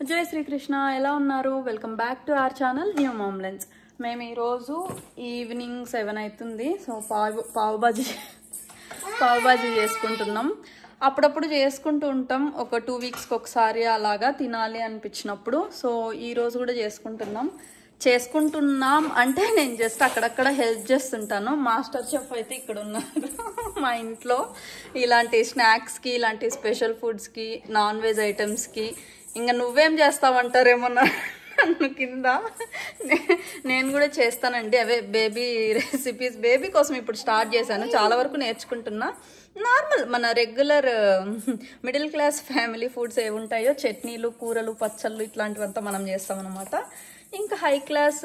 జై శ్రీకృష్ణ ఎలా ఉన్నారు welcome back to our channel న్యూ మామ్లెన్స్ మేము ఈ రోజు ఈవినింగ్ 7 అవుతుంది సో పావ్ బాజీ చేసుకుంటున్నాం అప్పుడప్పుడు చేసుకుంటూ ఉంటాం ఒక 2 వీక్స్కి ఒకసారి అలాగా తినాలి అనిపించినప్పుడు సో ఈ రోజు కూడా చేసుకుంటున్నాం అంటే నేను జస్ట్ అక్కడక్కడ హెల్ప్ చేస్తుంటాను మాస్టర్ చెఫ్ అయితే ఇక్కడ ఉన్నారు మా ఇంట్లో ఇలాంటి స్నాక్స్కి ఇలాంటి స్పెషల్ ఫుడ్స్కి నాన్ వెజ్ ఐటమ్స్కి ఇంకా నువ్వేం చేస్తావంటారేమో నన్ను కింద నేను కూడా చేస్తానండి అవే బేబీ రెసిపీస్ బేబీ కోసం ఇప్పుడు స్టార్ట్ చేశాను చాలా వరకు నేర్చుకుంటున్నా నార్మల్ మన regular middle class family foods ఏవి ఉంటాయో చట్నీలు కూరలు పచ్చళ్ళు ఇట్లాంటివంతా మనం చేస్తాం అనమాట ఇంకా హై క్లాస్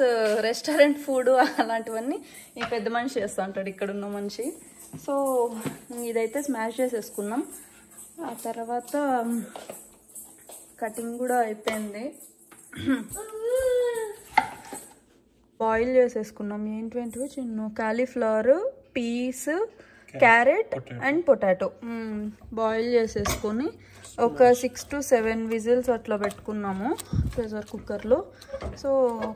రెస్టారెంట్ ఫుడ్ అలాంటివన్నీ ఈ పెద్ద మనిషి చేస్తూ ఉంటాడు ఇక్కడ ఉన్న మనిషి సో ఇదైతే స్మాష్ చేసేసుకున్నాం ఆ తర్వాత కటింగ్ కూడా అయిపోయింది బాయిల్ చేసేసుకున్నాం ఏంటివి చిన్న cauliflower piece carrot and potato boil చేసేసుకొని ఒక 6 to 7 విజిల్స్ అట్లా పెట్టుకున్నాము ప్రెషర్ కుక్కర్లో సో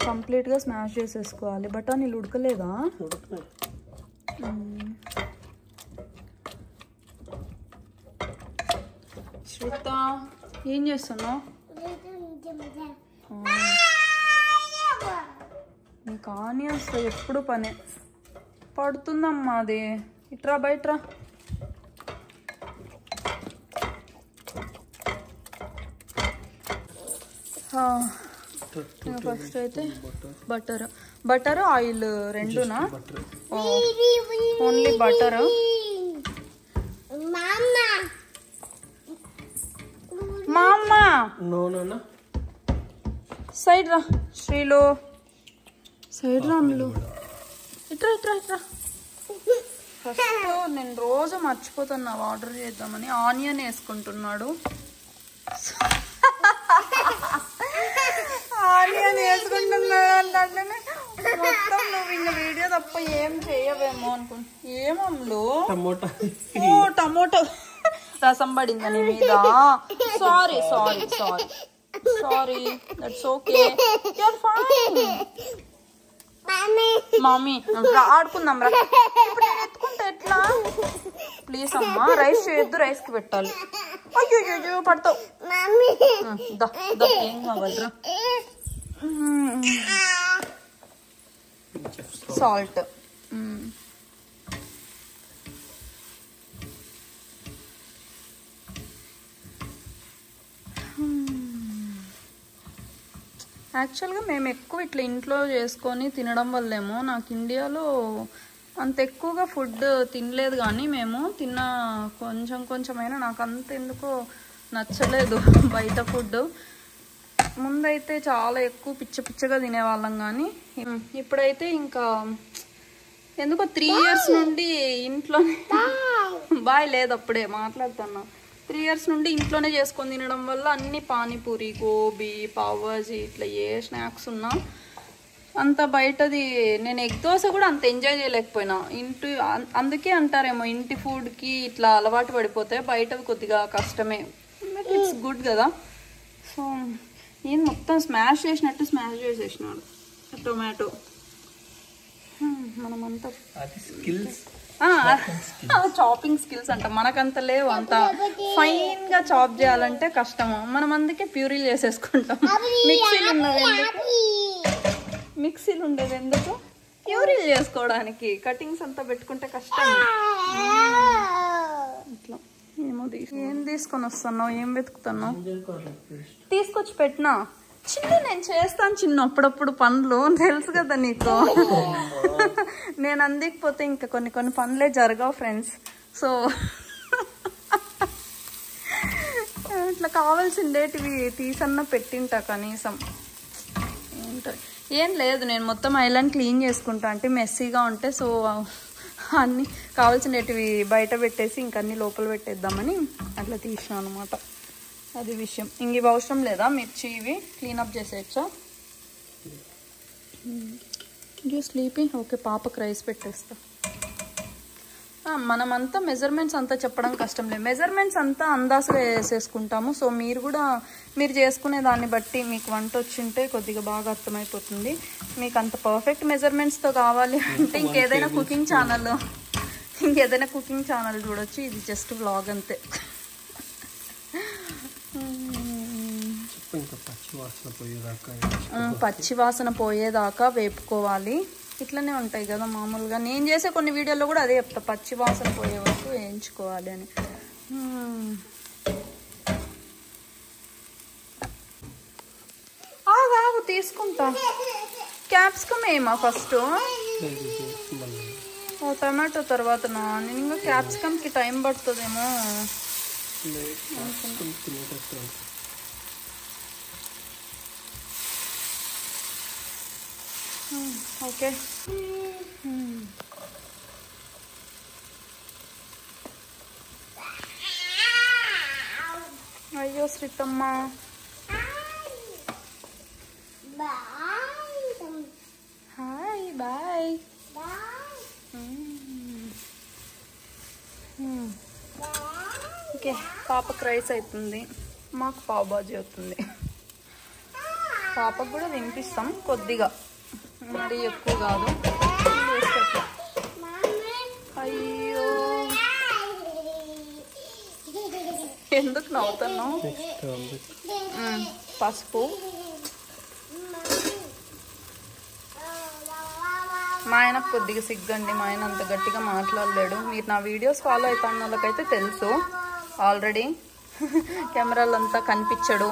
కంప్లీట్గా స్మాష్ చేసేసుకోవాలి బఠానీలు ఉడకలేదా శ్వేత ఏం చేస్తున్నావు నీకు ఆనియన్స్ ఎప్పుడు పనే పడుతుందమ్మా అది ఇట్రా బయట్రా ఫస్ట్ అయితే బటర్ ఆయిల్ రెండునా ఓన్లీ బటర్ మామా సైడ్ రా శ్రీలో సైడ్ రా అమ్ములు ఇట్రా ఇట్రా ఇట్రా ఫస్ట్ నేను రోజు మర్చిపోతున్నా ఆర్డర్ చేద్దామని ఆనియన్ వేసుకుంటున్నాడు ఆనియన్ వేసుకుంటున్నాడు అంటే మొత్తం నువ్వు ఇంకా వీడియో తప్ప ఏం చేయవేమో అనుకుంటా ఏమమ్ములు టమోటో రసం పడిందా నీ మీద sorry that's okay you're fine mummy ఆడుకుందాం రా ఇప్పుడు నేను ఎత్తుకుంటే ఎట్లా ప్లీజ్ అమ్మా రైస్ చేయొద్దు రైస్ కి పెట్టాలి అయ్యో పడతావు ఏం కావాలరా సాల్ట్ యాక్చువల్గా మేము ఎక్కువ ఇట్లా ఇంట్లో చేసుకొని తినడం వల్లేమో నాకు ఇండియాలో అంత ఎక్కువగా ఫుడ్ తినలేదు కానీ మేము తిన్న కొంచెమైనా నాకు అంత ఎందుకో నచ్చలేదు బయట ఫుడ్ ముందైతే చాలా ఎక్కువ పిచ్చగా తినేవాళ్ళం కానీ ఇప్పుడైతే ఇంకా ఎందుకో 3 years నుండి ఇంట్లోనే బాయ్ లేదు అప్పుడే మాట్లాడుతున్నా 3 years నుండి ఇంట్లోనే చేసుకొని తినడం వల్ల అన్ని పానీపూరి గోబీ పావ్ బాజీ ఇట్లా ఏ స్నాక్స్ ఉన్నా అంత బయటది నేను ఎగ్ దోశ కూడా అంత ఎంజాయ్ చేయలేకపోయినా అందుకే అంటారేమో ఇంటి ఫుడ్కి ఇట్లా అలవాటు పడిపోతే బయటది కొద్దిగా కష్టమే ఇట్స్ గుడ్ కదా సో నేను మొత్తం స్మాష్ చేసినట్టు స్మాష్ చేసేసినాడు టొమాటో మనమంతా చాపింగ్ స్కిల్స్ అంట మనకంత లేవు అంత ఫైన్ గా చాప్ చేయాలంటే కష్టము మనం అందుకే ప్యూరీలు చేసేసుకుంటాం మిక్సీలు ఉండేది ఎందుకు ప్యూరీలు చేసుకోవడానికి కటింగ్స్ అంతా పెట్టుకుంటే కష్టం ఇట్లా ఏం తీసుకొని వస్తున్నావు ఏం వెతుకుతున్నావు తీసుకొచ్చి పెట్టినా నేను చేస్తాను చిన్న అప్పుడప్పుడు పనులు తెలుసు కదా నీకు నేను అందకపోతే ఇంకా కొన్ని పనులే జరగవు ఫ్రెండ్స్ సో ఇట్లా కావాల్సిండేటివి తీసన్నా పెట్టింటా కనీసం ఏం లేదు నేను మొత్తం ఐలాండ్ క్లీన్ చేసుకుంటా అంటే మెస్సీగా ఉంటే సో అన్నీ కావాల్సినవి బయట పెట్టేసి ఇంకన్నీ లోపల పెట్టేద్దామని అట్లా తీసినాను అనమాట అది విషయం ఇంక ఇవి అవసరం లేదా మిర్చి ఇవి క్లీనప్ చేసేయచ్చా స్లీపీ ఓకే పాపకు రైస్ పెట్టేస్తా మనమంతా మెజర్మెంట్స్ అంతా చెప్పడం కష్టం లేదు, మెజర్మెంట్స్ అంతా అందాసుగా వేసేసుకుంటాము. సో మీరు కూడా మీరు చేసుకునే దాన్ని బట్టి మీకు వంట వచ్చింటే కొద్దిగా బాగా అర్థమైపోతుంది. మీకు అంత పర్ఫెక్ట్ మెజర్మెంట్స్తో కావాలి అంటే ఇంకేదైనా కుకింగ్ ఛానల్ చూడొచ్చు. ఇది జస్ట్ వ్లాగ్ అంతే. పచ్చి వాసన పోయేదాకా వేపుకోవాలి. ఇట్లనే ఉంటాయి కదా మామూలుగా. నేను చేసే కొన్ని వీడియోలో కూడా అదే చెప్తా, పచ్చి వాసన పోయే వరకు వేయించుకోవాలి అని. ఆగు తీసుకుంటా. క్యాప్సికమ్ ఏమా ఫస్ట్? టమాటో తర్వాత నేను ఇంకా క్యాప్సికమ్కి టైం పడుతుందేమో. ఓకే. అయ్యో శ్రీతమ్మ, హాయ్ బాయ్. ఓకే, పాపకు రైస్ అవుతుంది, మాకు పావు బాజీ అవుతుంది. పాపకు కూడా తినిపిస్తాం కొద్దిగా, మరీ ఎక్కువ కాదు. అయ్యో ఎందుకు నవ్వుతున్నావు? పసుపు. మా ఆయనకు కొద్దిగా సిగ్గండి, మా ఆయన అంత గట్టిగా మాట్లాడలేడు. మీరు నా వీడియోస్ ఫాలో అవుతాను వాళ్ళకైతే తెలుసు ఆల్రెడీ. కెమెరాలంతా కనిపించడు,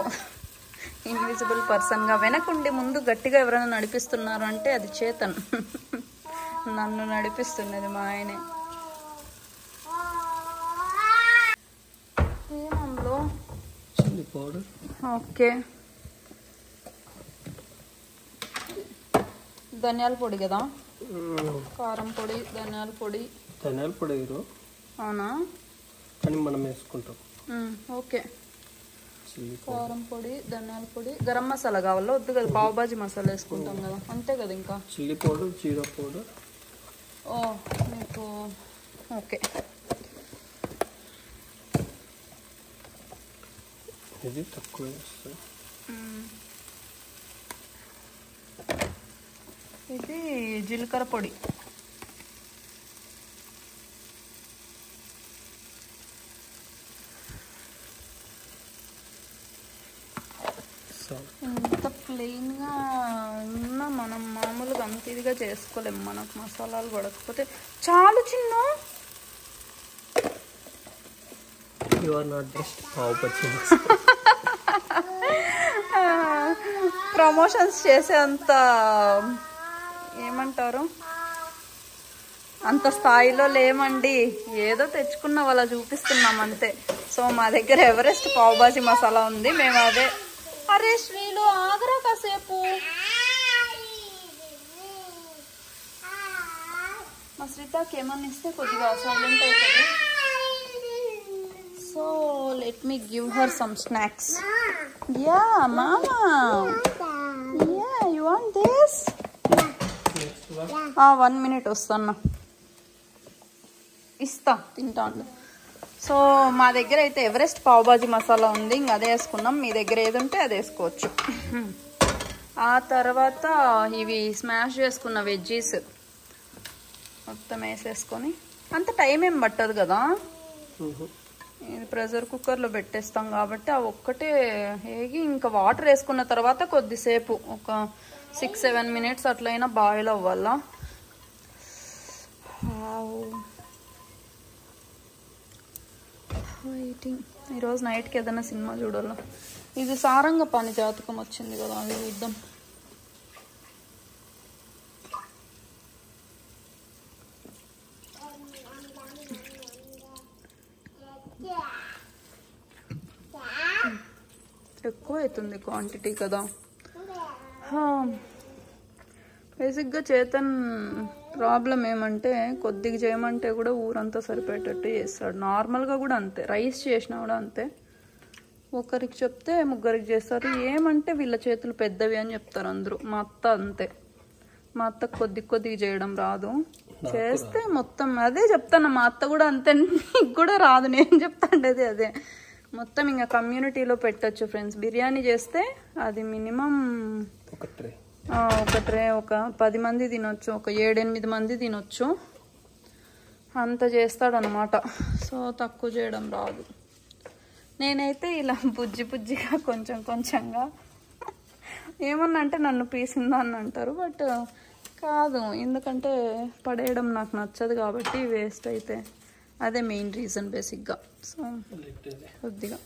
ఇన్విజిబుల్ పర్సన్గా. వెనకుండి ముందు గట్టిగా ఎవరైనా నడిపిస్తున్నారు అంటే అది చేతన్. నన్ను నడిపిస్తున్నది మా ఆయనే. ఏమంలో చిల్లీ పౌడర్. ఓకే, ధనియాల పొడి కదా, కారం పొడి, ధనియాల పొడి. ధనియాల పొడి అవునా, కానీ మనం వేసుకుంటాం. ఓకే, కారం పొడి, ధనియాల పొడి, గరం మసాలా కావాలా వద్దు కదా? పావు బాజీ మసాలా వేసుకుంటాం కదా, అంతే కదా. ఇంకా చిల్లీ పౌడర్, జీరా పౌడర్. ఓ మీకు ఓకే. ఇది తక్కువ వేస్తాను. ఇది జీలకర్ర పొడి. ఇంత ప్లెయిన్గా ఉన్న మనం మామూలుగా అంత ఇదిగా చేసుకోలేము, మనకు మసాలాలు పడకపోతే చాలు. చిన్న ప్రమోషన్స్ చేసే అంత ఏమంటారు, అంత స్థాయిలో లేమండి. ఏదో తెచ్చుకున్న వాళ్ళ చూపిస్తున్నాం అంతే. సో మా దగ్గర ఎవరెస్ట్ పావు బాజీ మసాలా ఉంది, మేము అదే. అరే శ్రీలు ఆగరా కాసేపు. మా శ్రీతకి ఏమన్నా ఇస్తే కొద్దిగా సైలెంట్ అవుతుంది. So let me give her some snacks. Yeah మామా, yeah you want this? 1 minute వస్తాను, ఇస్తా, తింటాను. సో మా దగ్గర అయితే ఎవరెస్ట్ పావు బాజీ మసాలా ఉంది, ఇంక అదే వేసుకున్నాం. మీ దగ్గర ఏది ఉంటే అది వేసుకోవచ్చు. ఆ తర్వాత ఇవి స్మాష్ చేసుకున్న వెజ్జీస్ మొత్తం వేసేసుకొని, అంత టైం ఏం పట్టదు కదా, ఇది ప్రెషర్ కుక్కర్లో పెట్టేస్తాం కాబట్టి అవి ఒక్కటే వేగి, ఇంకా వాటర్ వేసుకున్న తర్వాత కొద్దిసేపు ఒక 6-7 minutes అట్లయినా బాయిల్ అవ్వాలా. వెయిటింగ్. ఈరోజు నైట్కి ఏదైనా సినిమా చూడాలా. ఇది సారంగ పని జాతకం వచ్చింది కదా, అది చూద్దాం. ఎక్కువ అవుతుంది క్వాంటిటీ కదా. బేసిక్గా చేతన్ ప్రాబ్లం ఏమంటే కొద్దిగా చేయమంటే కూడా ఊరంతా సరిపోయేటట్టు చేస్తాడు. నార్మల్గా కూడా అంతే, రైస్ చేసినా కూడా అంతే. ఒకరికి చెప్తే ముగ్గురికి చేస్తారు. ఏమంటే వీళ్ళ చేతులు పెద్దవి అని చెప్తారు అందరూ. మా అత్త అంతే, మా అత్తకు కొద్దిగా చేయడం రాదు. చేస్తే మొత్తం అదే చెప్తాను. మా అత్త కూడా అంతే, నీకు కూడా రాదు నేను చెప్తాండేది అదే. మొత్తం ఇంకా కమ్యూనిటీలో పెట్టచ్చు ఫ్రెండ్స్. బిర్యానీ చేస్తే అది మినిమం ఒక ట్రే ఒక 10 మంది తినొచ్చు, ఒక 7-8 మంది తినొచ్చు, అంత చేస్తాడనమాట. సో తక్కువ చేయడం రాదు. నేనైతే ఇలా బుజ్జి బుజ్జిగా కొంచెం కొంచెంగా, ఏమన్నా అంటే నన్ను పీసిందా అని అంటారు, బట్ కాదు, ఎందుకంటే పడేయడం నాకు నచ్చదు కాబట్టి వేస్ట్ అయితే. అదే మెయిన్ రీజన్ బేసిక్గా. సో కొద్దిగా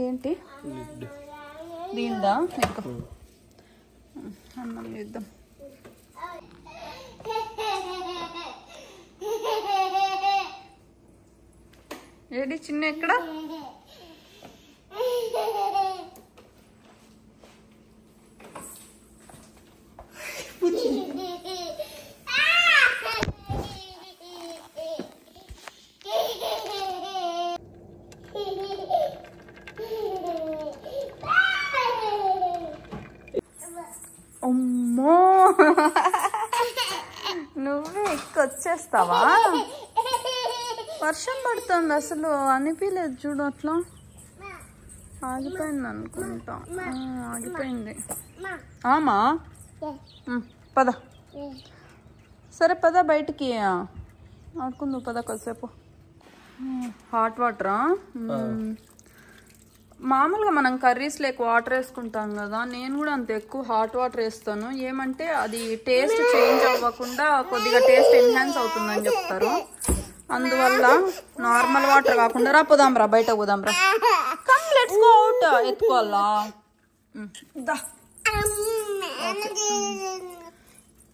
ఏంటి దీందా ఎక్కువ అన్నం చేద్దాం. ఏడి చిన్న ఎక్కడ అమ్మో నువ్వే వచ్చేస్తావా? వర్షం పడుతుంది, అసలు అనిపించలేదు చూడు, అట్లా ఆగిపోయింది అనుకుంటా. ఆగిపోయింది. ఆమా పద, సరే పద బయటికి ఆడుకుందు, పద కొద్దిసేపు. హాట్ వాటరా? మామూలుగా మనం కర్రీస్ లేక వాటర్ వేసుకుంటాం కదా, నేను కూడా అంత ఎక్కువ హాట్ వాటర్ వేస్తాను. ఏమంటే అది టేస్ట్ చేంజ్ అవ్వకుండా కొద్దిగా టేస్ట్ ఎన్హాన్స్ అవుతుందని చెప్తారు. అందువల్ల నార్మల్ వాటర్ కాకుండా, రా పోదాం రా, బయట పోదాం రా, కమ్ లెట్స్ గో అవుట్. ఎత్తుకోవాలా?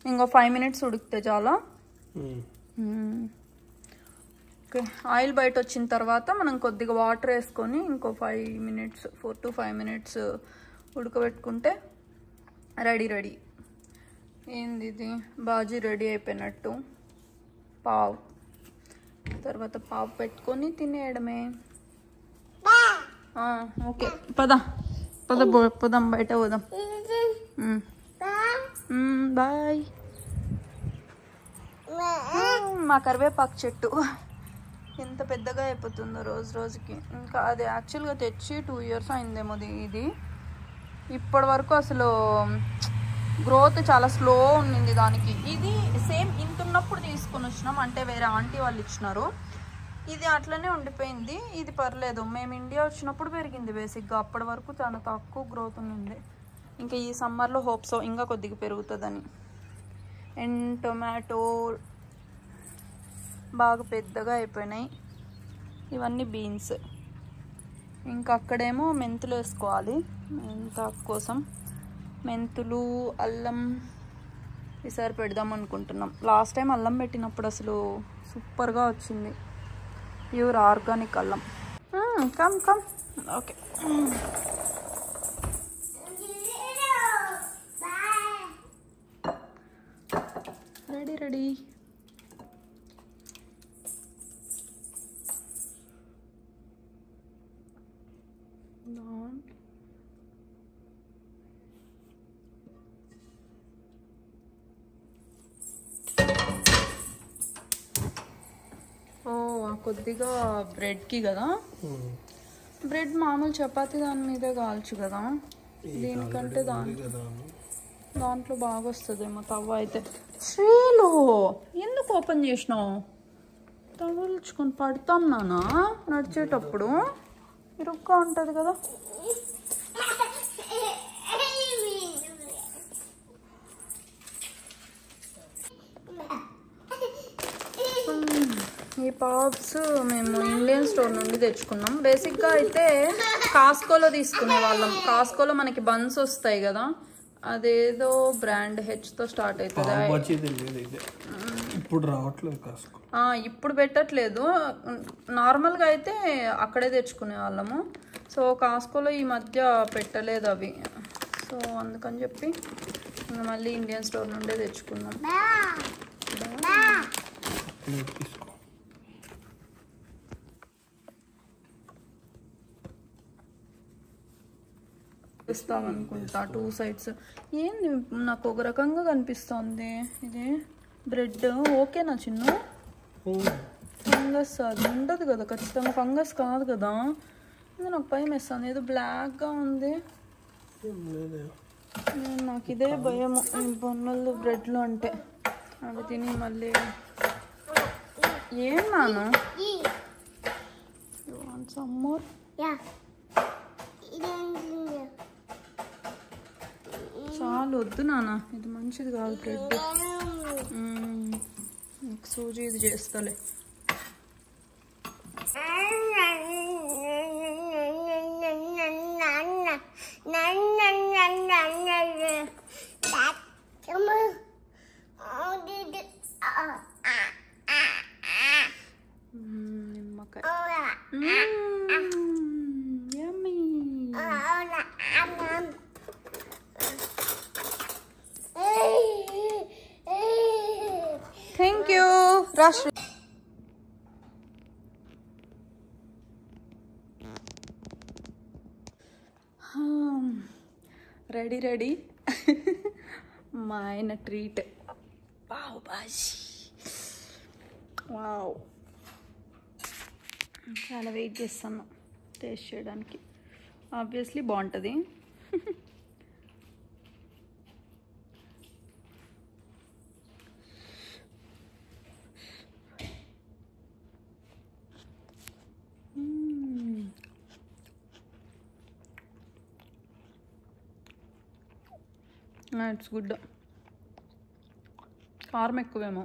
ఇంకో 5 minutes ఉడికితే చాలా. ఓకే, ఆయిల్ బయట వచ్చిన తర్వాత మనం కొద్దిగా వాటర్ వేసుకొని ఇంకో 5 minutes, 4 to 5 minutes ఉడకబెట్టుకుంటే రెడీ. ఏంది ఇది? బాజీ రెడీ అయిపోయినట్టు. పావు తర్వాత పావు పెట్టుకొని తినేయడమే. ఓకే పద పోదాం, బయట పోదాం. బాయ్. మా కరివేపాకు చెట్టు ఎంత పెద్దగా అయిపోతుందో రోజు రోజుకి. ఇంకా అది యాక్చువల్గా తెచ్చి 2 years అయిందేమో ఇది. ఇప్పటి వరకు అసలు గ్రోత్ చాలా స్లో ఉండింది దానికి. ఇది సేమ్ ఇంత ఉన్నప్పుడు తీసుకొని వచ్చినాం, అంటే వేరే ఆంటీ వాళ్ళు ఇచ్చినారు. ఇది అట్లనే ఉండిపోయింది. ఇది పర్లేదు, మేము ఇండియా వచ్చినప్పుడు పెరిగింది బేసిక్గా. అప్పటి వరకు చాలా తక్కువ గ్రోత్ ఉంది. ఇంకా ఈ సమ్మర్లో హోప్స్ ఇంకా కొద్దిగా పెరుగుతుందని. అండ్ టొమాటో బాగా పెద్దగా అయిపోయినాయి. ఇవన్నీ బీన్స్. ఇంకా అక్కడేమో మెంతులు వేసుకోవాలి, మెంతాకు కోసం. మెంతులు, అల్లం ఈసారి పెడదాం అనుకుంటున్నాం. లాస్ట్ టైం అల్లం పెట్టినప్పుడు అసలు సూపర్గా వచ్చింది, ప్యూర్ ఆర్గానిక్ అల్లం. Come okay. రెడీ. కొద్దిగా బ్రెడ్కి కదా, బ్రెడ్ మామూలు చపాతీ దాని మీదే కాల్చు కదా, దీనికంటే దాంట్లో బాగా వస్తుందేమో తవ్వ అయితే. శ్రీలు ఎందుకు ఓపెన్ చేసినావు? తవ్వలుచుకొని పడతాం నానా నడిచేటప్పుడు, ఇరుగ్గా ఉంటుంది కదా. ఈ పాప్స్ మేము ఇండియన్ స్టోర్ నుండి తెచ్చుకున్నాం. బేసిక్గా అయితే కాస్కోలో తీసుకునే వాళ్ళం. కాస్కోలో మనకి బన్స్ వస్తాయి కదా, అదేదో బ్రాండ్ హెచ్తో స్టార్ట్ అవుతుంది. ఇప్పుడు రావట్లేదు కాస్కో, ఇప్పుడు పెట్టట్లేదు. నార్మల్గా అయితే అక్కడే తెచ్చుకునే వాళ్ళము. సో కాస్కోలో ఈ మధ్య పెట్టలేదు అవి. సో అందుకని చెప్పి మళ్ళీ ఇండియన్ స్టోర్ నుండే తెచ్చుకున్నాం. ఇస్తామనుకుంటా 2 sides. ఏంది నాకు ఒక రకంగా కనిపిస్తుంది ఇది? బ్రెడ్ ఓకేనా చిన్ను? ఫంగస్ అది ఉండదు కదా ఖచ్చితంగా, ఫంగస్ కాదు కదా. నాకు భయం వేస్తుంది, ఏదో బ్లాక్గా ఉంది. నాకు ఇదే భయము ఈ బొన్నలు బ్రెడ్లు అంటే. అవి తిని మళ్ళీ ఏం నాను సమ్ మోర్. చాలు వద్దు నాన్న, ఇది మంచిది కాదు బ్రెడ్. సూజీ ఇది చేస్తాలే. నిమ్మకాయ యమ్మీ. థ్యాంక్ యూ రాష్ట్ర. రెడీ రెడీ మా ఆయన ట్రీట్ పావ్ భాజీ. వావ్, చాలా వెయిట్ చేస్తాను టేస్ట్ చేయడానికి. ఆబ్వియస్లీ బాగుంటుంది. It's good. కారం ఎక్కువేమో,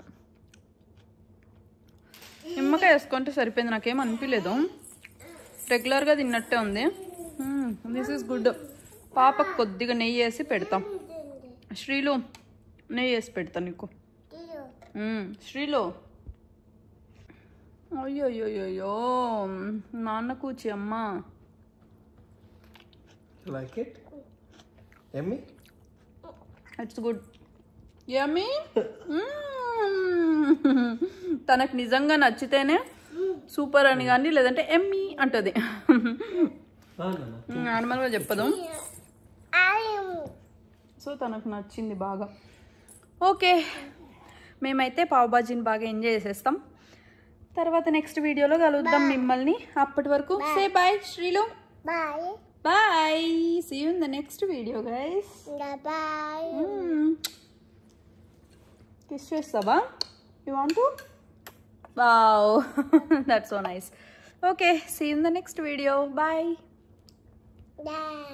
నిమ్మకాయ వేసుకుంటే సరిపోయింది. నాకేం అనిపించలేదు, రెగ్యులర్గా తిన్నట్టే ఉంది. This is good. పాపకు కొద్దిగా నెయ్యి వేసి పెడతాం. శ్రీలు నెయ్యి వేసి పెడతాను నీకు. శ్రీలు అయ్యోయ్యోయ్యో నాన్న కూచి అమ్మ. Like it? Yummy? It's good. Yummy. తనకు నిజంగా నచ్చితేనే సూపర్ అని కానీ, లేదంటే ఎమ్మీ అంటుంది. నార్మల్గా చెప్పదు. సో తనకు నచ్చింది బాగా. ఓకే, మేమైతే పావ్ భాజీని బాగా ఎంజాయ్ చేసేస్తాం. తర్వాత నెక్స్ట్ వీడియోలో కలుద్దాం మిమ్మల్ని. అప్పటి వరకు సే బాయ్ శ్రీలు. Bye. Bye. See you in the next video, guys. Bye. Kiss chestava? You want to? Wow. That's so nice. Okay, see you in the next video. Bye. Bye.